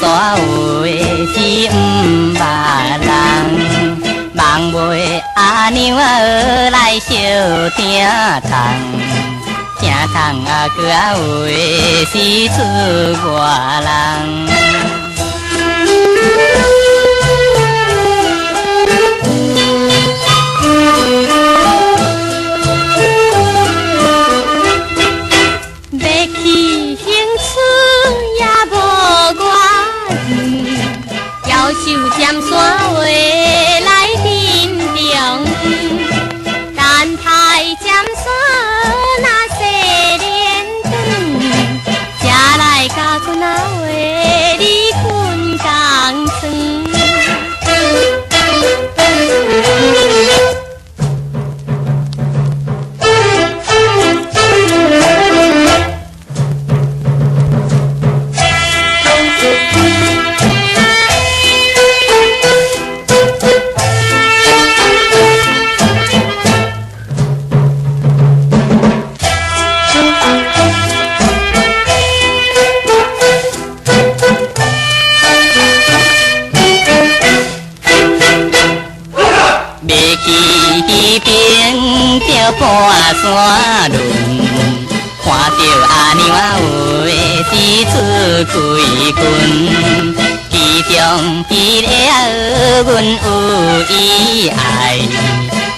山话是毋捌人，望袂阿娘儿来小听窗。听窗啊，搁啊话是出外人。要去兴趣也无外远，要受尖山话来认中。等待尖山那细连长，才来甲阮阿话你困工床。半山路，看着阿娘啊话是出开棍，其中一个儿阮有意爱，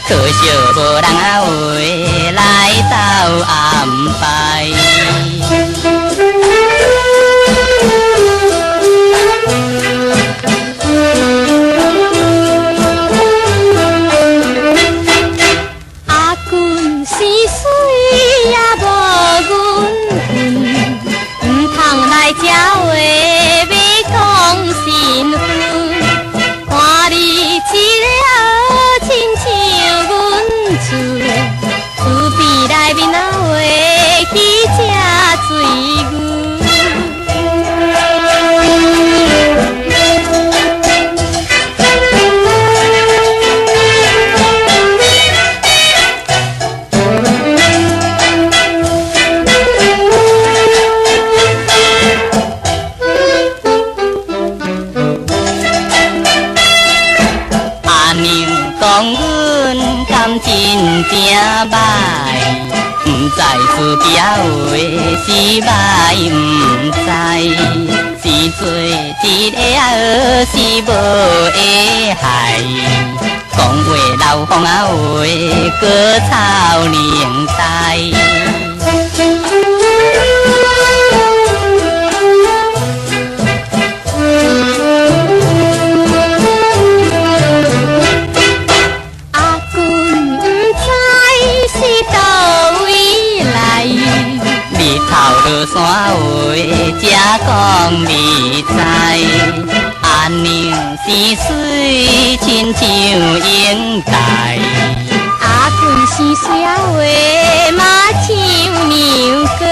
可惜无人啊话来斗安排。这话要讲新婚，看你一个儿亲像阮厝，厝边内面啊话去吃水牛。讲阮感情正歹，毋知自己啊话是歹毋知，是做一个儿是无会害，讲话老风啊话割草年代。头落山话，才讲你知。阿娘是水，亲像英台。阿公是水啊话，嘛像牛歌。